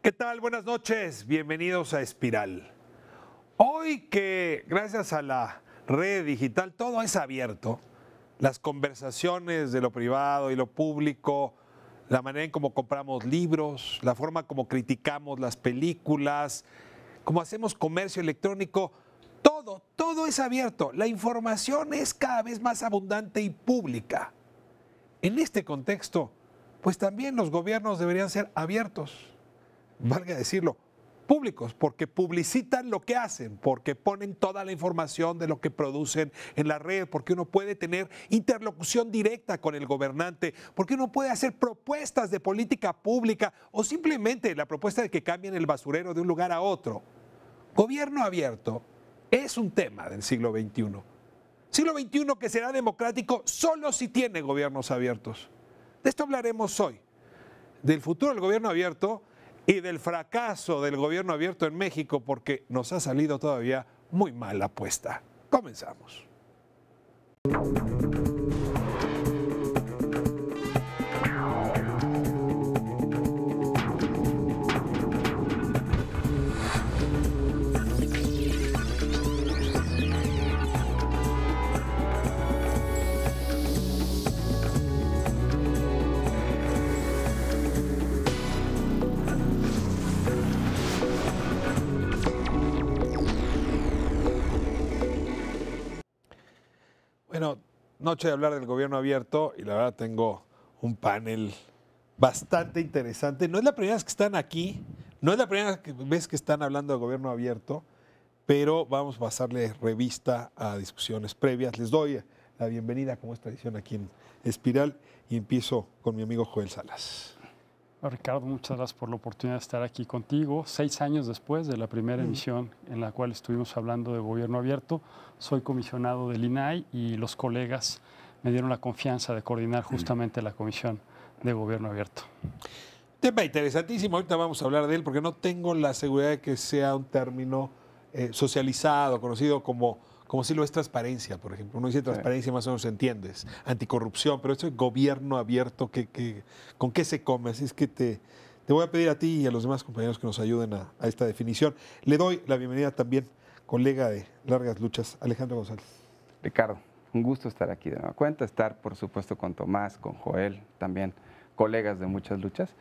¿Qué tal? Buenas noches, bienvenidos a Espiral. Hoy que gracias a la red digital todo es abierto, las conversaciones de lo privado y lo público, la manera en cómo compramos libros, la forma como criticamos las películas, cómo hacemos comercio electrónico, todo es abierto. La información es cada vez más abundante y pública. En este contexto, pues también los gobiernos deberían ser abiertos, valga decirlo, públicos, porque publicitan lo que hacen, porque ponen toda la información de lo que producen en la red, porque uno puede tener interlocución directa con el gobernante, porque uno puede hacer propuestas de política pública o simplemente la propuesta de que cambien el basurero de un lugar a otro. Gobierno abierto es un tema del siglo XXI. Siglo XXI que será democrático solo si tiene gobiernos abiertos. De esto hablaremos hoy, del futuro del gobierno abierto y del fracaso del gobierno abierto en México, porque nos ha salido todavía muy mal la apuesta. Comenzamos. Bueno, noche de hablar del gobierno abierto y la verdad tengo un panel bastante interesante. No es la primera vez que están aquí, no es la primera vez que están hablando de gobierno abierto, pero vamos a pasarle revista a discusiones previas. Les doy la bienvenida, como es tradición aquí en Espiral, y empiezo con mi amigo Joel Salas. Ricardo, muchas gracias por la oportunidad de estar aquí contigo. 6 años después de la primera emisión en la cual estuvimos hablando de gobierno abierto, soy comisionado del INAI y los colegas me dieron la confianza de coordinar justamente la comisión de gobierno abierto. Tema interesantísimo, ahorita vamos a hablar de él porque no tengo la seguridad de que sea un término socializado, conocido como si lo es transparencia, por ejemplo. Uno dice transparencia, más o menos entiendes, anticorrupción, pero esto es gobierno abierto, ¿con qué se come? Así es que te voy a pedir a ti y a los demás compañeros que nos ayuden a esta definición. Le doy la bienvenida también, colega de largas luchas, Alejandro González. Ricardo, un gusto estar aquí de nueva cuenta, estar por supuesto con Tomás, con Joel, también colegas de muchas luchas.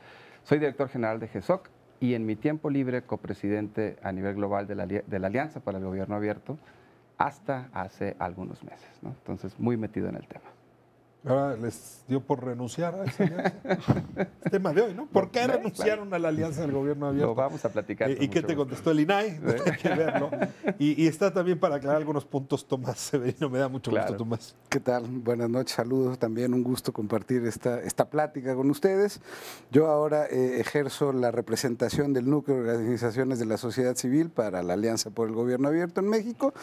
Soy director general de GESOC y en mi tiempo libre copresidente a nivel global de la Alianza para el Gobierno Abierto, hasta hace algunos meses, ¿no? Entonces, muy metido en el tema. Ahora les dio por renunciar a esa alianza. Es tema de hoy, ¿no? ¿Por qué renunciaron a la alianza del gobierno abierto? Lo vamos a platicar. ¿Y qué te contestó el INAI? Hay que verlo. Y está también para aclarar algunos puntos Tomás Severino. Me da mucho gusto, Tomás. ¿Qué tal? Buenas noches, saludos. También un gusto compartir esta plática con ustedes. Yo ahora ejerzo la representación del núcleo de organizaciones de la sociedad civil para la Alianza por el Gobierno Abierto en México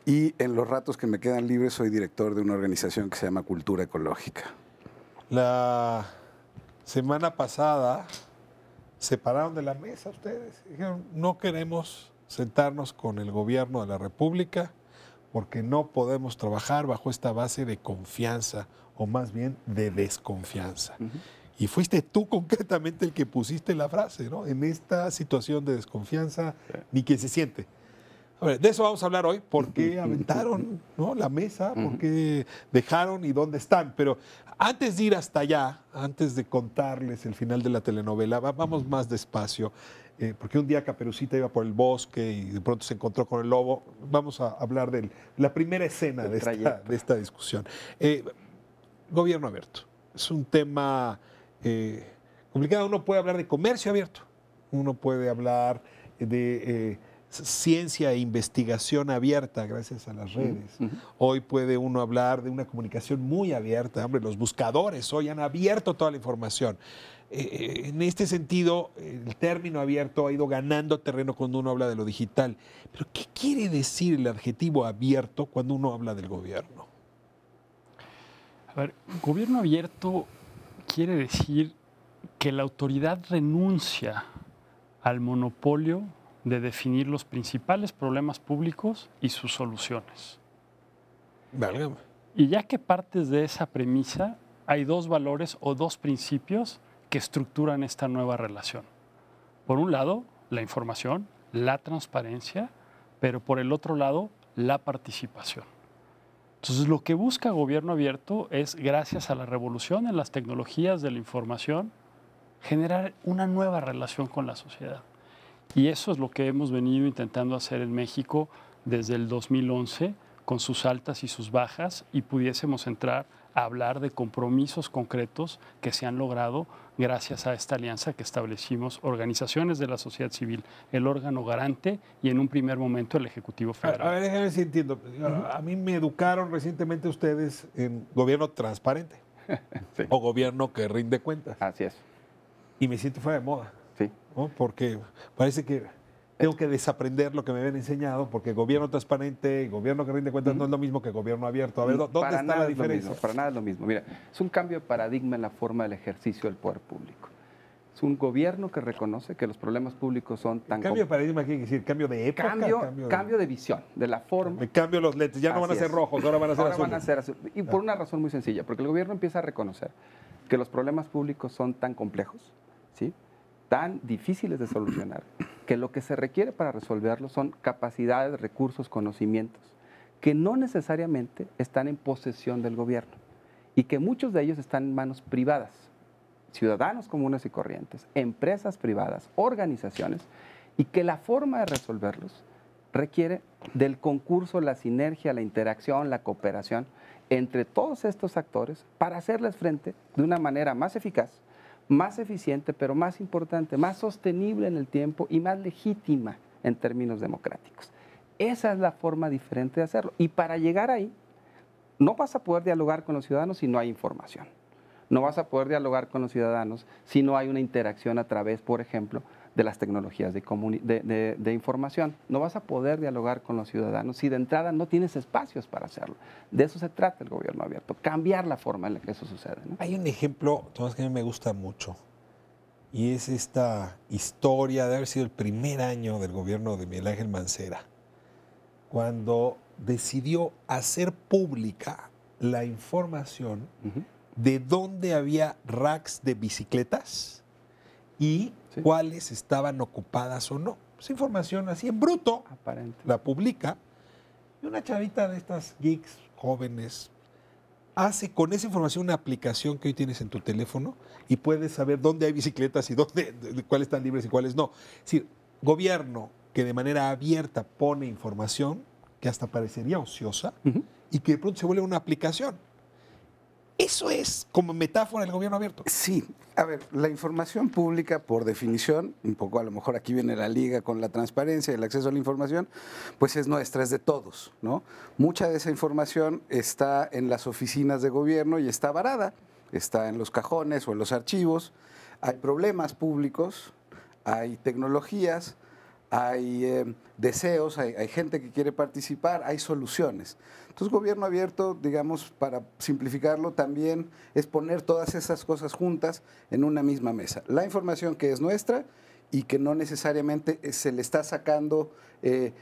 y en los ratos que me quedan libres soy director de una organización que se llama Cultura Ecológica. La semana pasada se pararon de la mesa ustedes. Dijeron, no queremos sentarnos con el gobierno de la República porque no podemos trabajar bajo esta base de confianza o más bien de desconfianza. Y fuiste tú concretamente el que pusiste la frase, ¿no? En esta situación de desconfianza, ni quien se siente. A ver, de eso vamos a hablar hoy, por qué aventaron, ¿no?, la mesa, por qué dejaron y dónde están. Pero antes de ir hasta allá, antes de contarles el final de la telenovela, vamos más despacio, porque un día Caperucita iba por el bosque y de pronto se encontró con el lobo. Vamos a hablar de la primera escena de esta discusión. Gobierno abierto. Es un tema complicado. Uno puede hablar de comercio abierto, uno puede hablar de ciencia e investigación abierta gracias a las redes. Hoy puede uno hablar de una comunicación muy abierta. Hombre, los buscadores hoy han abierto toda la información. En este sentido, el término abierto ha ido ganando terreno cuando uno habla de lo digital. Pero, ¿qué quiere decir el adjetivo abierto cuando uno habla del gobierno? A ver, gobierno abierto quiere decir que la autoridad renuncia al monopolio de definir los principales problemas públicos y sus soluciones. Válgame. Y ya que partes de esa premisa, hay dos valores o dos principios que estructuran esta nueva relación. Por un lado, la información, la transparencia, pero por el otro lado, la participación. Entonces, lo que busca Gobierno Abierto es, gracias a la revolución en las tecnologías de la información, generar una nueva relación con la sociedad. Y eso es lo que hemos venido intentando hacer en México desde el 2011, con sus altas y sus bajas, y pudiésemos entrar a hablar de compromisos concretos que se han logrado gracias a esta alianza que establecimos organizaciones de la sociedad civil, el órgano garante y en un primer momento el Ejecutivo Federal. A ver, déjame ver si entiendo. A mí me educaron recientemente ustedes en gobierno transparente Sí. o gobierno que rinde cuentas. Así es. Y me siento fuera de moda, Sí. ¿no? Porque parece que tengo que desaprender lo que me habían enseñado, porque gobierno transparente y gobierno que rinde cuentas no es lo mismo que gobierno abierto. A ver, ¿dónde Para está nada la es lo diferencia? mismo, para nada es lo mismo. Mira, es un cambio de paradigma en la forma del ejercicio del poder público. Es un gobierno que reconoce que los problemas públicos son tan... Cambio de paradigma, ¿qué quiere decir? Cambio de época. Cambio de visión, de la forma. Me cambio los lentes, ya no van a Así ser es. rojos, ahora van a ser Ahora azules. van a ser azul. Y por una razón muy sencilla, porque el gobierno empieza a reconocer que los problemas públicos son tan complejos, ¿sí?, tan difíciles de solucionar, que lo que se requiere para resolverlos son capacidades, recursos, conocimientos, que no necesariamente están en posesión del gobierno y que muchos de ellos están en manos privadas, ciudadanos comunes y corrientes, empresas privadas, organizaciones, y que la forma de resolverlos requiere del concurso, la sinergia, la interacción, la cooperación entre todos estos actores para hacerles frente de una manera más eficaz, más eficiente, pero más importante, más sostenible en el tiempo y más legítima en términos democráticos. Esa es la forma diferente de hacerlo. Y para llegar ahí, no vas a poder dialogar con los ciudadanos si no hay información. No vas a poder dialogar con los ciudadanos si no hay una interacción a través, por ejemplo, de las tecnologías de información. No vas a poder dialogar con los ciudadanos si de entrada no tienes espacios para hacerlo. De eso se trata el gobierno abierto, cambiar la forma en la que eso sucede, ¿no? Hay un ejemplo, Tomás, que a mí me gusta mucho, y es esta historia de haber sido el primer año del gobierno de Miguel Ángel Mancera, cuando decidió hacer pública la información de dónde había racks de bicicletas y Sí. cuáles estaban ocupadas o no. Esa información así en bruto Aparente. la publica, y una chavita de estas geeks jóvenes hace con esa información una aplicación que hoy tienes en tu teléfono y puedes saber dónde hay bicicletas y cuáles están libres y cuáles no. Es decir, gobierno que de manera abierta pone información que hasta parecería ociosa y que de pronto se vuelve una aplicación. Eso es como metáfora del gobierno abierto. Sí, a ver, la información pública, por definición, un poco a lo mejor aquí viene la liga con la transparencia y el acceso a la información, pues es nuestra, es de todos, ¿no? Mucha de esa información está en las oficinas de gobierno y está varada, está en los cajones o en los archivos. Hay problemas públicos, hay tecnologías, hay deseos, hay gente que quiere participar, hay soluciones. Entonces, gobierno abierto, digamos, para simplificarlo, también es poner todas esas cosas juntas en una misma mesa. La información que es nuestra y que no necesariamente se le está sacando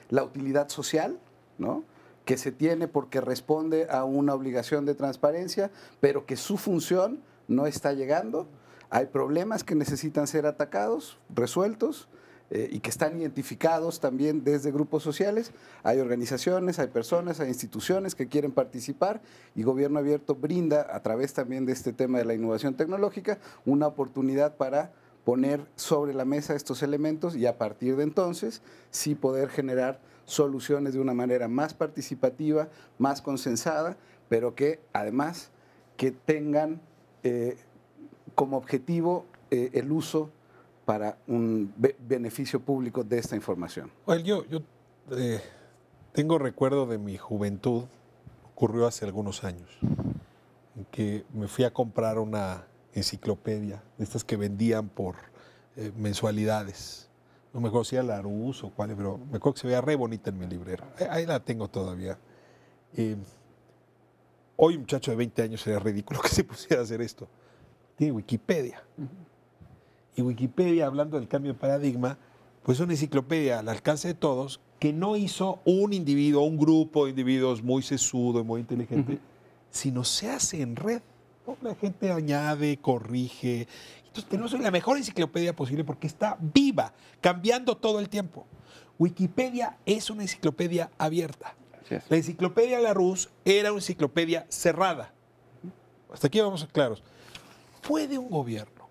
la utilidad social, ¿no?, que se tiene porque responde a una obligación de transparencia, pero que su función no está llegando. Hay problemas que necesitan ser atacados, resueltos, y que están identificados también desde grupos sociales. Hay organizaciones, hay personas, hay instituciones que quieren participar, y Gobierno Abierto brinda, a través también de este tema de la innovación tecnológica, una oportunidad para poner sobre la mesa estos elementos y a partir de entonces sí poder generar soluciones de una manera más participativa, más consensada, pero que además que tengan como objetivo el uso para un beneficio público de esta información. Well, yo tengo recuerdo de mi juventud, ocurrió hace algunos años, en que me fui a comprar una enciclopedia, de estas que vendían por mensualidades. No me acuerdo si era Larousse o cuál, pero me acuerdo que se veía re bonita en mi librero. Ahí la tengo todavía. Hoy un muchacho de 20 años sería ridículo que se pusiera a hacer esto. Tiene Wikipedia. Y Wikipedia, hablando del cambio de paradigma, pues es una enciclopedia al alcance de todos que no hizo un individuo, un grupo de individuos muy sesudo y muy inteligente, sino se hace en red. ¿no? La gente añade, corrige. Entonces tenemos la mejor enciclopedia posible porque está viva, cambiando todo el tiempo. Wikipedia es una enciclopedia abierta. Así es. La enciclopedia Larousse era una enciclopedia cerrada. Hasta aquí vamos claros. ¿Puede un gobierno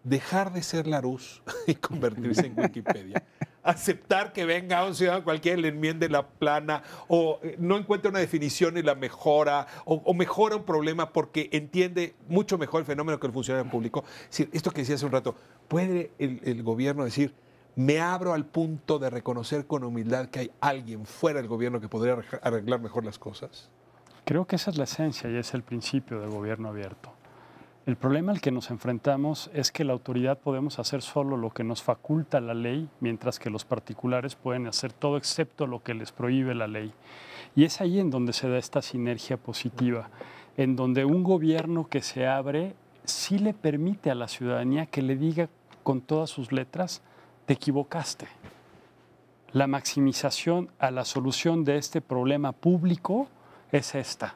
dejar de ser Larousse y convertirse en Wikipedia? Aceptar que venga un ciudadano cualquiera y le enmiende la plana, o no encuentra una definición y la mejora, o mejora un problema porque entiende mucho mejor el fenómeno que el funcionario público. Es decir, esto que decía hace un rato, ¿puede el gobierno decir, me abro al punto de reconocer con humildad que hay alguien fuera del gobierno que podría arreglar mejor las cosas? Creo que esa es la esencia y es el principio del gobierno abierto. El problema al que nos enfrentamos es que la autoridad podemos hacer solo lo que nos faculta la ley, mientras que los particulares pueden hacer todo excepto lo que les prohíbe la ley. Y es ahí en donde se da esta sinergia positiva, en donde un gobierno que se abre sí le permite a la ciudadanía que le diga con todas sus letras, te equivocaste. La maximización a la solución de este problema público es esta.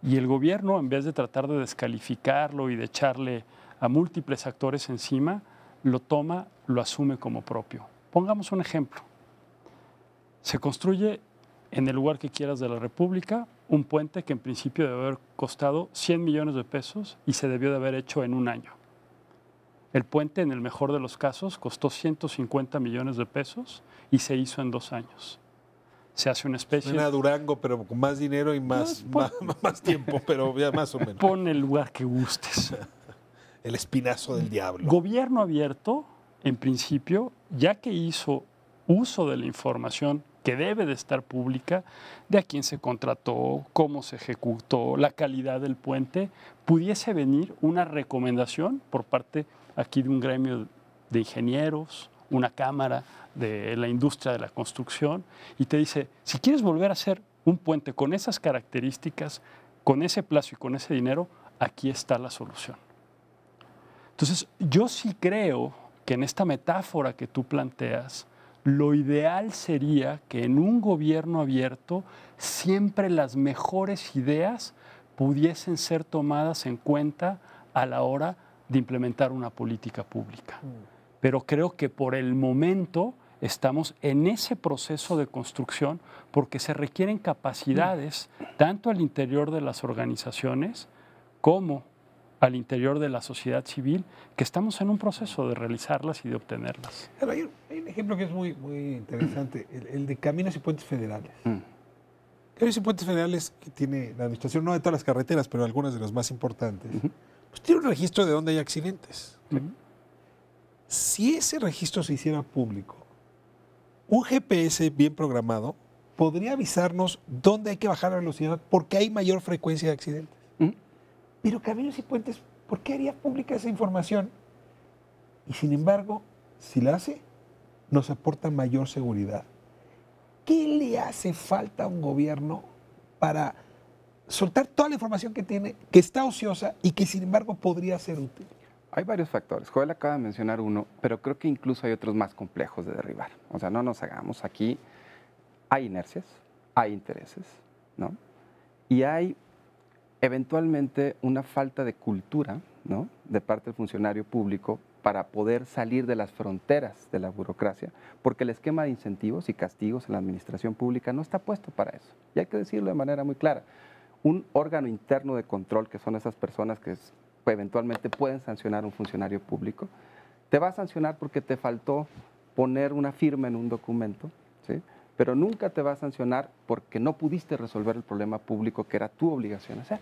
Y el gobierno, en vez de tratar de descalificarlo y de echarle a múltiples actores encima, lo toma, lo asume como propio. Pongamos un ejemplo. Se construye en el lugar que quieras de la República un puente que en principio debe haber costado 100 millones de pesos y se debió de haber hecho en un año. El puente, en el mejor de los casos, costó 150 millones de pesos y se hizo en 2 años. Se hace una especie... Suena a Durango, pero con más dinero y más tiempo, pero ya más o menos. Pon el lugar que gustes. El espinazo del diablo. Gobierno abierto, en principio, ya que hizo uso de la información que debe de estar pública, de a quién se contrató, cómo se ejecutó, la calidad del puente, pudiese venir una recomendación por parte aquí de un gremio de ingenieros, una cámara de la industria de la construcción, y te dice, si quieres volver a hacer un puente con esas características, con ese plazo y con ese dinero, aquí está la solución. Entonces, yo sí creo que en esta metáfora que tú planteas, lo ideal sería que en un gobierno abierto siempre las mejores ideas pudiesen ser tomadas en cuenta a la hora de implementar una política pública. Pero creo que por el momento estamos en ese proceso de construcción porque se requieren capacidades tanto al interior de las organizaciones como al interior de la sociedad civil, que estamos en un proceso de realizarlas y de obtenerlas. Pero hay un ejemplo que es muy interesante, el de caminos y puentes federales. Caminos y puentes federales que tiene la administración, no de todas las carreteras, pero algunas de las más importantes, pues tiene un registro de dónde hay accidentes. Si ese registro se hiciera público, un GPS bien programado podría avisarnos dónde hay que bajar la velocidad porque hay mayor frecuencia de accidentes. Pero Caminos y Puentes, ¿por qué haría pública esa información? Y sin embargo, si la hace, nos aporta mayor seguridad. ¿Qué le hace falta a un gobierno para soltar toda la información que tiene, que está ociosa y que sin embargo podría ser útil? Hay varios factores. Joel acaba de mencionar uno, pero creo que incluso hay otros más complejos de derribar. O sea, no nos hagamos. Aquí hay inercias, hay intereses, ¿no? Y hay eventualmente una falta de cultura, ¿no?, de parte del funcionario público para poder salir de las fronteras de la burocracia, porque el esquema de incentivos y castigos en la administración pública no está puesto para eso. Y hay que decirlo de manera muy clara. Un órgano interno de control, que son esas personas que eventualmente pueden sancionar a un funcionario público, te va a sancionar porque te faltó poner una firma en un documento, ¿sí?, pero nunca te va a sancionar porque no pudiste resolver el problema público que era tu obligación hacer.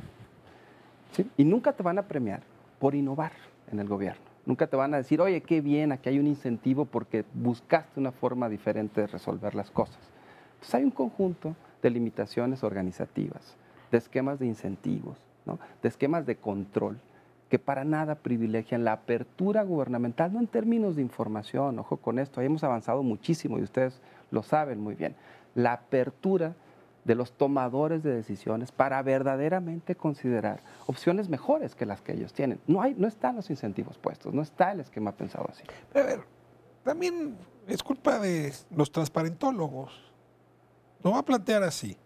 ¿Sí? Y nunca te van a premiar por innovar en el gobierno. Nunca te van a decir, oye, qué bien, aquí hay un incentivo porque buscaste una forma diferente de resolver las cosas. Entonces hay un conjunto de limitaciones organizativas, de esquemas de incentivos, ¿no?, de esquemas de control, que para nada privilegian la apertura gubernamental, no en términos de información, ojo con esto, ahí hemos avanzado muchísimo y ustedes lo saben muy bien, la apertura de los tomadores de decisiones para verdaderamente considerar opciones mejores que las que ellos tienen. No están los incentivos puestos, no está el esquema pensado así. Pero a ver, también es culpa de los transparentólogos. Lo voy a plantear así.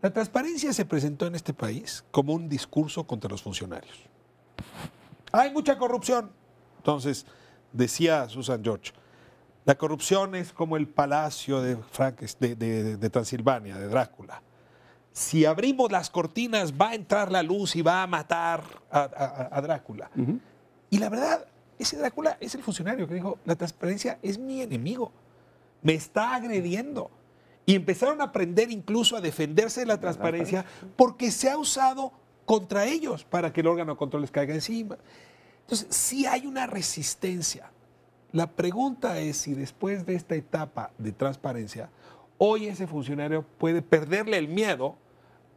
La transparencia se presentó en este país como un discurso contra los funcionarios. Hay mucha corrupción. Entonces, decía Susan George, la corrupción es como el palacio de Transilvania, de Drácula. Si abrimos las cortinas, va a entrar la luz y va a matar a Drácula. Y la verdad, ese Drácula es el funcionario que dijo, la transparencia es mi enemigo, me está agrediendo. Y empezaron a aprender incluso a defenderse de la transparencia porque se ha usado contra ellos para que el órgano de control les caiga encima. Entonces, sí hay una resistencia. La pregunta es si después de esta etapa de transparencia, hoy ese funcionario puede perderle el miedo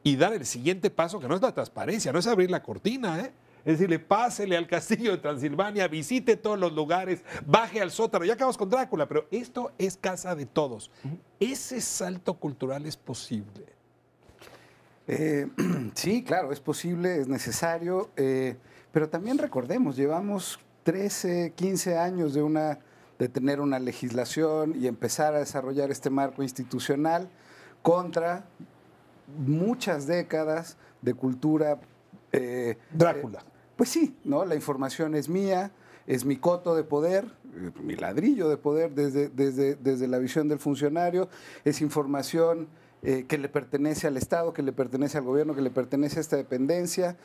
y dar el siguiente paso, que no es la transparencia, no es abrir la cortina, ¿eh? Es decirle, pásele al castillo de Transilvania, visite todos los lugares, baje al sótano, ya acabamos con Drácula, pero esto es casa de todos. ¿Ese salto cultural es posible? Sí, claro, es posible, es necesario, pero también recordemos, llevamos 13, 15 años de tener una legislación y empezar a desarrollar este marco institucional contra muchas décadas de cultura. Drácula. Pues sí, ¿no? La información es mía, es mi coto de poder, mi ladrillo de poder desde la visión del funcionario, es información que le pertenece al Estado, que le pertenece al gobierno, que le pertenece a esta dependencia.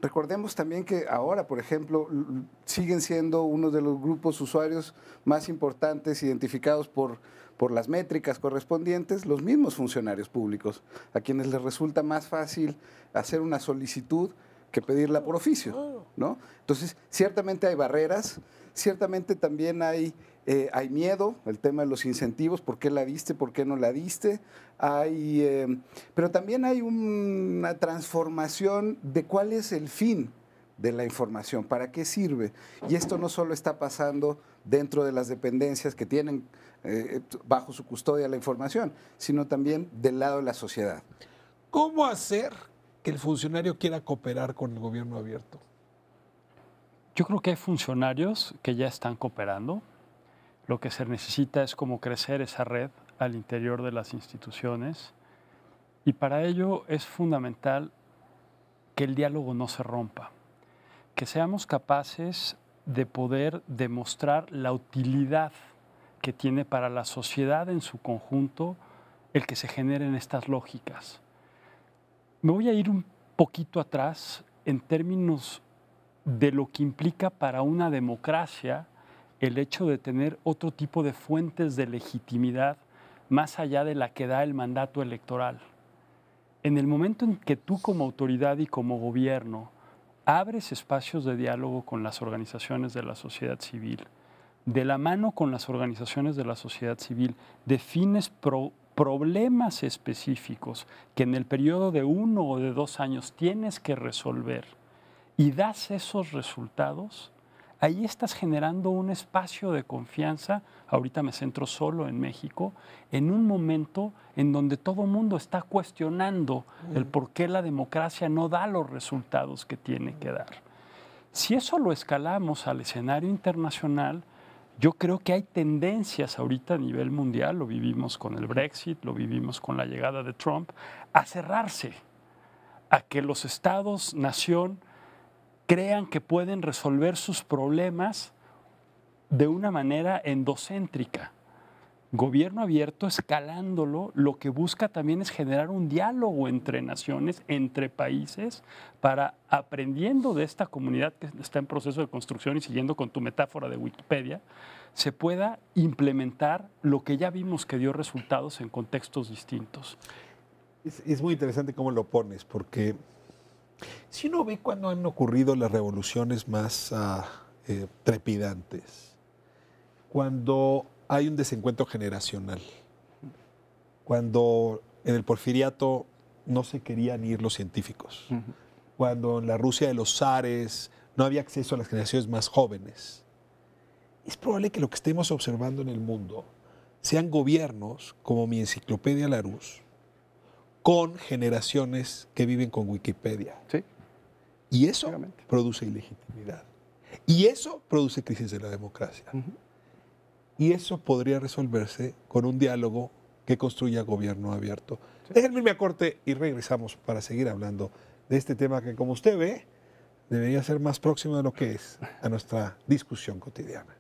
Recordemos también que ahora, por ejemplo, siguen siendo uno de los grupos usuarios más importantes identificados por las métricas correspondientes, los mismos funcionarios públicos, a quienes les resulta más fácil hacer una solicitud que pedirla por oficio, ¿no? Entonces, ciertamente hay barreras, ciertamente también hay miedo, el tema de los incentivos, ¿por qué la diste, por qué no la diste? Pero también hay una transformación de cuál es el fin de la información, para qué sirve. Y esto no solo está pasando dentro de las dependencias que tienen bajo su custodia la información, sino también del lado de la sociedad. ¿Cómo hacer que el funcionario quiera cooperar con el gobierno abierto? Yo creo que hay funcionarios que ya están cooperando. Lo que se necesita es como crecer esa red al interior de las instituciones y para ello es fundamental que el diálogo no se rompa, que seamos capaces de poder demostrar la utilidad que tiene para la sociedad en su conjunto el que se generen estas lógicas. Me voy a ir un poquito atrás en términos de lo que implica para una democracia el hecho de tener otro tipo de fuentes de legitimidad más allá de la que da el mandato electoral. En el momento en que tú como autoridad y como gobierno abres espacios de diálogo con las organizaciones de la sociedad civil, de la mano con las organizaciones de la sociedad civil, defines problemas específicos que en el periodo de 1 o de 2 años tienes que resolver y das esos resultados, ahí estás generando un espacio de confianza, ahorita me centro solo en México, en un momento en donde todo el mundo está cuestionando el por qué la democracia no da los resultados que tiene que dar. Si eso lo escalamos al escenario internacional, yo creo que hay tendencias ahorita a nivel mundial, lo vivimos con el Brexit, lo vivimos con la llegada de Trump, a cerrarse, a que los estados-nación crean que pueden resolver sus problemas de una manera endocéntrica. Gobierno abierto, escalándolo, lo que busca también es generar un diálogo entre naciones, entre países, para, aprendiendo de esta comunidad que está en proceso de construcción y siguiendo con tu metáfora de Wikipedia, se pueda implementar lo que ya vimos que dio resultados en contextos distintos. Es muy interesante cómo lo pones, porque si uno ve cuando han ocurrido las revoluciones más trepidantes, cuando hay un desencuentro generacional, cuando en el porfiriato no se querían ir los científicos, cuando en la Rusia de los zares no había acceso a las generaciones más jóvenes, es probable que lo que estemos observando en el mundo sean gobiernos como mi enciclopedia Larousse, con generaciones que viven con Wikipedia. Sí. Y eso produce ilegitimidad. Y eso produce crisis de la democracia. Y eso podría resolverse con un diálogo que construya gobierno abierto. Déjenme irme a corte y regresamos para seguir hablando de este tema que, como usted ve, debería ser más próximo de lo que es a nuestra discusión cotidiana.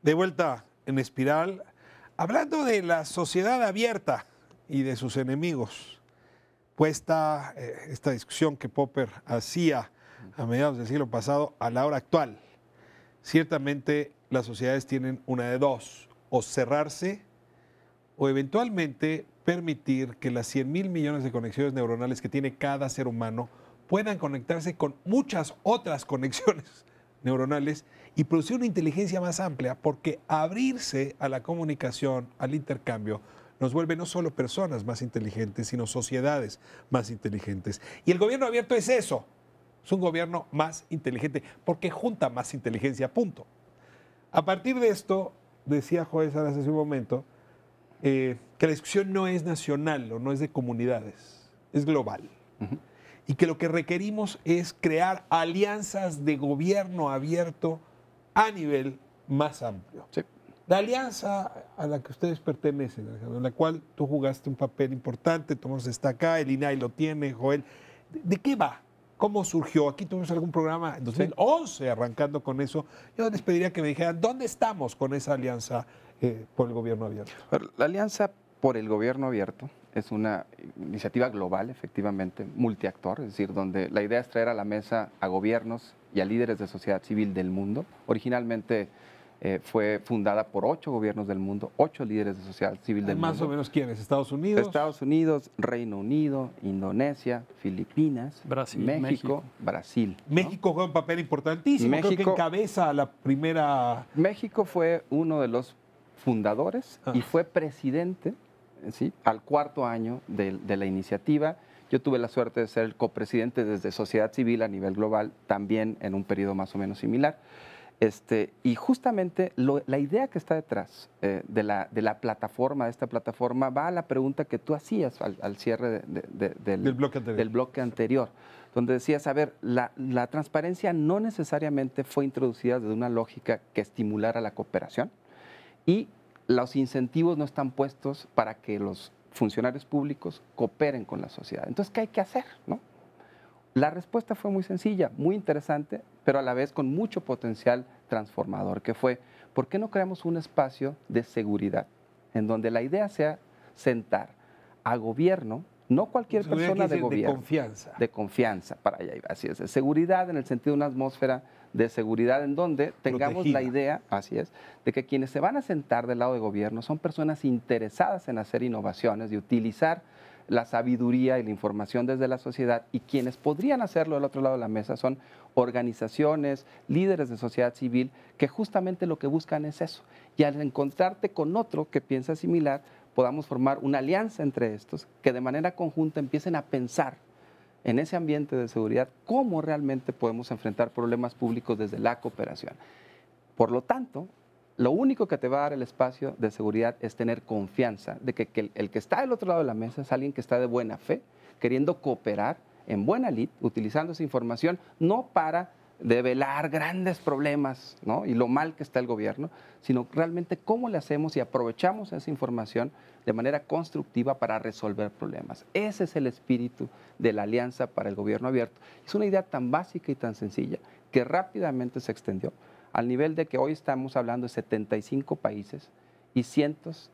De vuelta en Espiral, hablando de la sociedad abierta y de sus enemigos, puesta esta discusión que Popper hacía a mediados del siglo pasado a la hora actual. Ciertamente las sociedades tienen una de dos, o cerrarse o eventualmente permitir que las 100.000 millones de conexiones neuronales que tiene cada ser humano puedan conectarse con muchas otras conexiones neuronales y producir una inteligencia más amplia, porque abrirse a la comunicación, al intercambio, nos vuelve no solo personas más inteligentes, sino sociedades más inteligentes. Y el gobierno abierto es eso, es un gobierno más inteligente, porque junta más inteligencia, punto. A partir de esto, decía Joel Salas hace un momento, que la discusión no es nacional o no es de comunidades, es global. Y que lo que requerimos es crear alianzas de gobierno abierto a nivel más amplio. Sí. La alianza a la que ustedes pertenecen, en la cual tú jugaste un papel importante, Tomás está acá, el INAI lo tiene, Joel. ¿De qué va? ¿Cómo surgió? Aquí tuvimos algún programa en 2011 arrancando con eso. Yo les pediría que me dijeran, ¿dónde estamos con esa alianza por el gobierno abierto? La Alianza por el Gobierno Abierto es una iniciativa global, efectivamente, multiactor, es decir, donde la idea es traer a la mesa a gobiernos y a líderes de sociedad civil del mundo. Originalmente fue fundada por 8 gobiernos del mundo, 8 líderes de sociedad civil del mundo. ¿Más o menos quiénes? ¿Estados Unidos? Estados Unidos, Reino Unido, Indonesia, Filipinas, Brasil, México, Brasil. ¿no? México juega un papel importantísimo, creo que encabeza la primera... México fue uno de los fundadores y fue presidente, ¿sí?, al 4º año de la iniciativa. Yo tuve la suerte de ser el copresidente desde sociedad civil a nivel global, también en un periodo más o menos similar. Y justamente la idea que está detrás de la plataforma, de esta plataforma, va a la pregunta que tú hacías al cierre del bloque anterior, donde decías, a ver, la transparencia no necesariamente fue introducida desde una lógica que estimulara la cooperación, y los incentivos no están puestos para que los funcionarios públicos cooperen con la sociedad. Entonces, ¿qué hay que hacer, no? La respuesta fue muy sencilla, muy interesante, pero a la vez con mucho potencial transformador, que fue, ¿por qué no creamos un espacio de seguridad en donde la idea sea sentar a gobierno, no cualquier persona de gobierno, de confianza, para allá iba, así es, de seguridad en el sentido de una atmósfera de seguridad en donde tengamos protegida. La idea, así es, de que quienes se van a sentar del lado de gobierno son personas interesadas en hacer innovaciones, de utilizar la sabiduría y la información desde la sociedad, y quienes podrían hacerlo del otro lado de la mesa son organizaciones, líderes de sociedad civil, que justamente lo que buscan es eso. Y al encontrarte con otro que piensa similar, podamos formar una alianza entre estos, que de manera conjunta empiecen a pensar en ese ambiente de seguridad cómo realmente podemos enfrentar problemas públicos desde la cooperación. Por lo tanto, lo único que te va a dar el espacio de seguridad es tener confianza de que el que está del otro lado de la mesa es alguien que está de buena fe, queriendo cooperar en buena lid, utilizando esa información, no para develar grandes problemas, ¿no?, y lo mal que está el gobierno, sino realmente cómo le hacemos y aprovechamos esa información de manera constructiva para resolver problemas. Ese es el espíritu de la Alianza para el Gobierno Abierto. Es una idea tan básica y tan sencilla que rápidamente se extendió al nivel de que hoy estamos hablando de 75 países y cientos,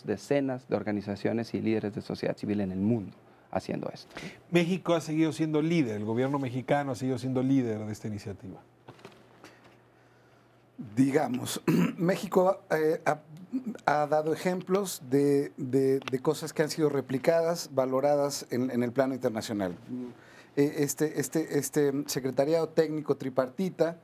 decenas de organizaciones y líderes de sociedad civil en el mundo haciendo esto. México ha seguido siendo líder, el gobierno mexicano ha seguido siendo líder de esta iniciativa. Digamos, México ha dado ejemplos de cosas que han sido replicadas, valoradas en el plano internacional. Este secretariado técnico tripartita,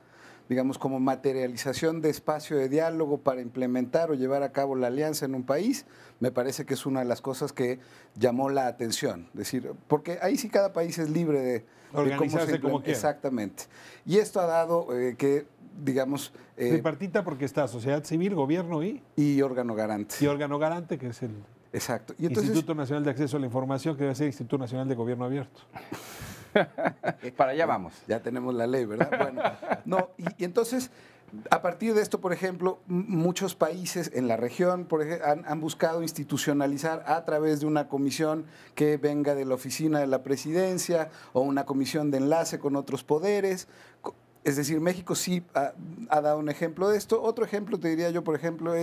digamos, como materialización de espacio de diálogo para implementar o llevar a cabo la alianza en un país, me parece que es una de las cosas que llamó la atención. Es decir, porque ahí sí cada país es libre de organizarse como quiera. Exactamente. Y esto ha dado que digamos... Tripartita porque está sociedad civil, gobierno y órgano garante. Y órgano garante, que es el Exacto. Y entonces, Instituto Nacional de Acceso a la Información, que debe ser Instituto Nacional de Gobierno Abierto. Para allá vamos. Ya tenemos la ley, ¿verdad? Bueno, no, y entonces... A partir de esto, por ejemplo, muchos países en la región han buscado institucionalizar a través de una comisión que venga de la oficina de la presidencia o una comisión de enlace con otros poderes. Es decir, México sí ha dado un ejemplo de esto. Otro ejemplo, te diría yo, por ejemplo,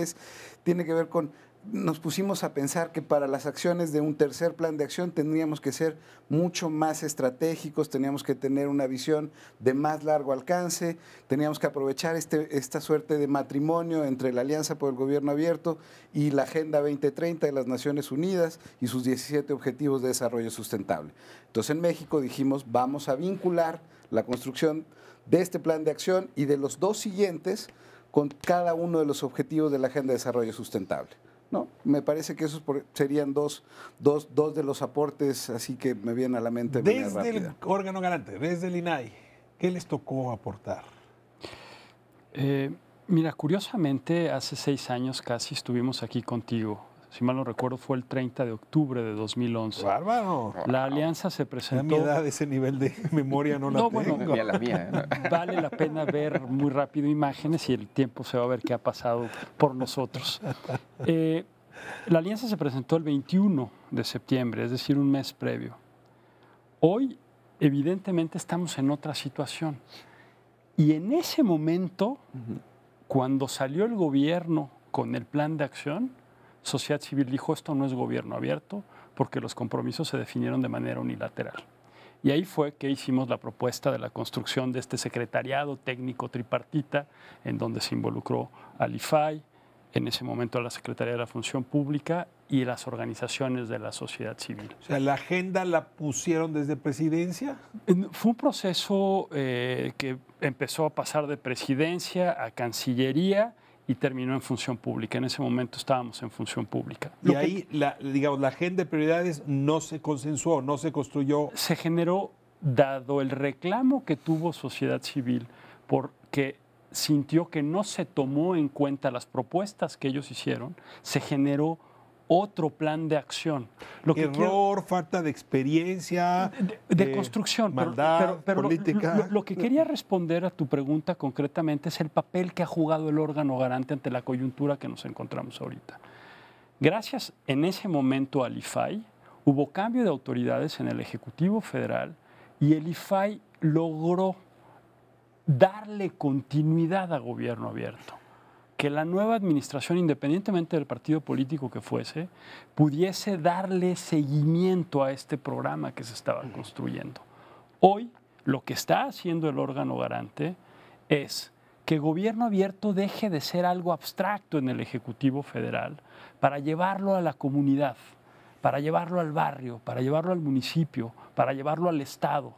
tiene que ver con... Nos pusimos a pensar que para las acciones de un tercer plan de acción tendríamos que ser mucho más estratégicos, teníamos que tener una visión de más largo alcance, teníamos que aprovechar esta suerte de matrimonio entre la Alianza por el Gobierno Abierto y la Agenda 2030 de las Naciones Unidas y sus 17 Objetivos de Desarrollo Sustentable. Entonces en México dijimos, vamos a vincular la construcción de este plan de acción y de los dos siguientes con cada uno de los objetivos de la Agenda de Desarrollo Sustentable. ¿No? Me parece que esos serían dos de los aportes así que me vienen a la mente. Desde el órgano garante, desde el INAI, ¿qué les tocó aportar? Mira, curiosamente, hace 6 años casi estuvimos aquí contigo. Si mal no recuerdo, fue el 30 de octubre de 2011. ¡Bárbaro! La alianza se presentó... A mi edad, ese nivel de memoria no la tengo. Bueno, ni a la mía, ¿no? Vale la pena ver muy rápido imágenes y el tiempo se va a ver qué ha pasado por nosotros. La alianza se presentó el 21 de septiembre, es decir, un mes previo. Hoy, evidentemente, estamos en otra situación. Y en ese momento, cuando salió el gobierno con el plan de acción, sociedad civil dijo, esto no es gobierno abierto, porque los compromisos se definieron de manera unilateral. Y ahí fue que hicimos la propuesta de la construcción de este secretariado técnico tripartita, en donde se involucró al IFAI, en ese momento a la Secretaría de la Función Pública y las organizaciones de la sociedad civil. O sea, ¿la agenda la pusieron desde presidencia? Fue un proceso que empezó a pasar de presidencia a Cancillería y terminó en Función Pública. En ese momento estábamos en Función Pública. Y ahí, digamos, la agenda de prioridades no se consensuó, no se construyó. Se generó, dado el reclamo que tuvo sociedad civil, porque sintió que no se tomó en cuenta las propuestas que ellos hicieron, se generó otro plan de acción. Falta de experiencia, de construcción, maldad, pero política. Lo que quería responder a tu pregunta concretamente es el papel que ha jugado el órgano garante ante la coyuntura que nos encontramos ahorita. Gracias en ese momento al IFAI, hubo cambio de autoridades en el Ejecutivo Federal y el IFAI logró darle continuidad a gobierno abierto. Que la nueva administración, independientemente del partido político que fuese, pudiese darle seguimiento a este programa que se estaba construyendo. Hoy, lo que está haciendo el órgano garante es que gobierno abierto deje de ser algo abstracto en el Ejecutivo Federal para llevarlo a la comunidad, para llevarlo al barrio, para llevarlo al municipio, para llevarlo al Estado.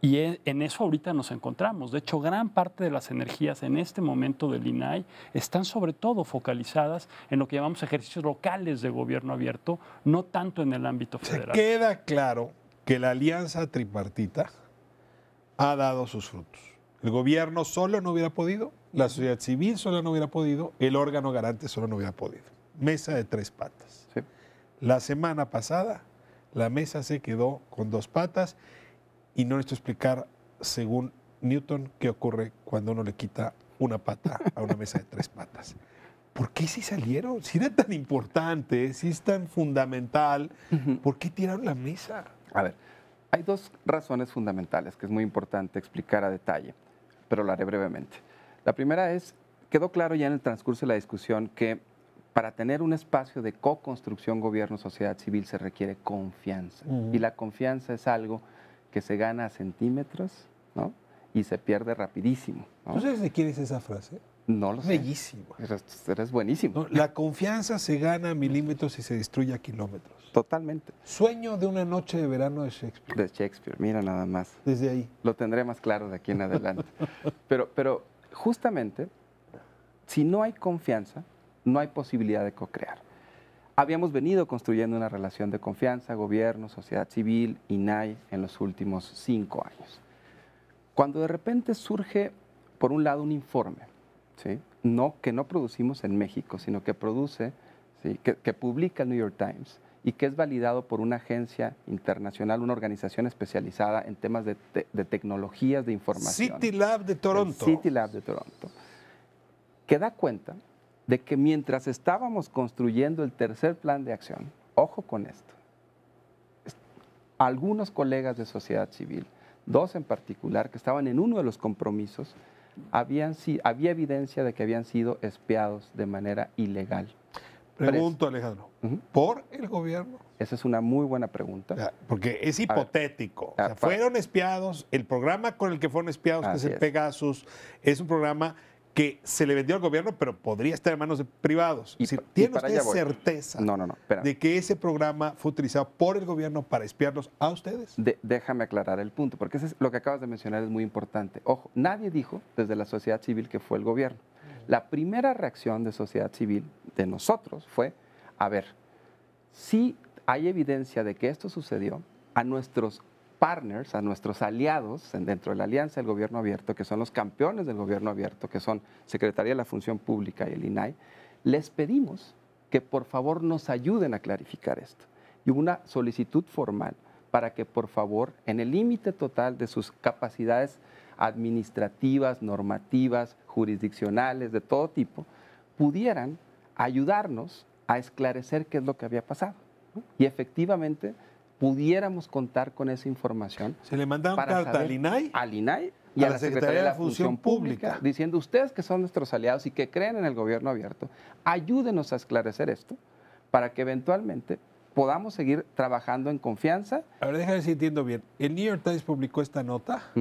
Y en eso ahorita nos encontramos. De hecho, gran parte de las energías en este momento del INAI están sobre todo focalizadas en lo que llamamos ejercicios locales de gobierno abierto, no tanto en el ámbito federal. Queda claro que la alianza tripartita ha dado sus frutos. El gobierno solo no hubiera podido, la sociedad civil solo no hubiera podido, el órgano garante solo no hubiera podido. Mesa de 3 patas. Sí. La semana pasada, la mesa se quedó con 2 patas. Y no necesito explicar, según Newton, qué ocurre cuando uno le quita una pata a una mesa de 3 patas. ¿Por qué si salieron? Si era tan importante, si es tan fundamental, ¿por qué tiraron la mesa? A ver, hay 2 razones fundamentales que es muy importante explicar a detalle, pero lo haré brevemente. La primera es, quedó claro ya en el transcurso de la discusión que para tener un espacio de co-construcción gobierno-sociedad civil se requiere confianza. Y la confianza es algo que se gana a centímetros, ¿no? Y se pierde rapidísimo, ¿no? ¿Tú sabes de quién es esa frase? No lo sé. Bellísimo. Eres buenísimo. No, la confianza se gana a milímetros y se destruye a kilómetros. Totalmente. Sueño de una noche de verano de Shakespeare. De Shakespeare, mira nada más. Desde ahí. Lo tendré más claro de aquí en adelante. Pero justamente, si no hay confianza, no hay posibilidad de co-crear. Habíamos venido construyendo una relación de confianza, gobierno, sociedad civil, INAI, en los últimos 5 años. Cuando de repente surge por un lado, un informe, ¿sí? Que no producimos en México, sino que produce, ¿sí? que publica el New York Times y que es validado por una agencia internacional, una organización especializada en temas de tecnologías de información. City Lab de Toronto. City Lab de Toronto, que da cuenta de que mientras estábamos construyendo el tercer plan de acción, ojo con esto, algunos colegas de sociedad civil, 2 en particular, que estaban en uno de los compromisos, había evidencia de que habían sido espiados de manera ilegal. Pregunto, Alejandro, ¿por el gobierno? Esa es una muy buena pregunta. Porque es hipotético. O sea, fueron espiados, el programa con el que fueron espiados, que es el Pegasus, es un programa que se le vendió al gobierno, pero podría estar en manos de privados. ¿Tiene usted certeza de que ese programa fue utilizado por el gobierno para espiarlos a ustedes? Déjame aclarar el punto, porque lo que acabas de mencionar es muy importante. Ojo, nadie dijo desde la sociedad civil que fue el gobierno. La primera reacción de sociedad civil, de nosotros, fue, a ver, si hay evidencia de que esto sucedió, a nuestros partners, a nuestros aliados dentro de la Alianza del Gobierno Abierto, que son los campeones del Gobierno Abierto, que son Secretaría de la Función Pública y el INAI, les pedimos que por favor nos ayuden a clarificar esto. Y hubo una solicitud formal para que por favor, en el límite total de sus capacidades administrativas, normativas, jurisdiccionales, de todo tipo, pudieran ayudarnos a esclarecer qué es lo que había pasado, ¿no? Y efectivamente pudiéramos contar con esa información. ¿Se le mandaron carta al INAI? Al INAI y a la Secretaría de la Función Pública, diciendo, ustedes que son nuestros aliados y que creen en el gobierno abierto, ayúdenos a esclarecer esto para que eventualmente podamos seguir trabajando en confianza. A ver, déjame ver si entiendo bien. El New York Times publicó esta nota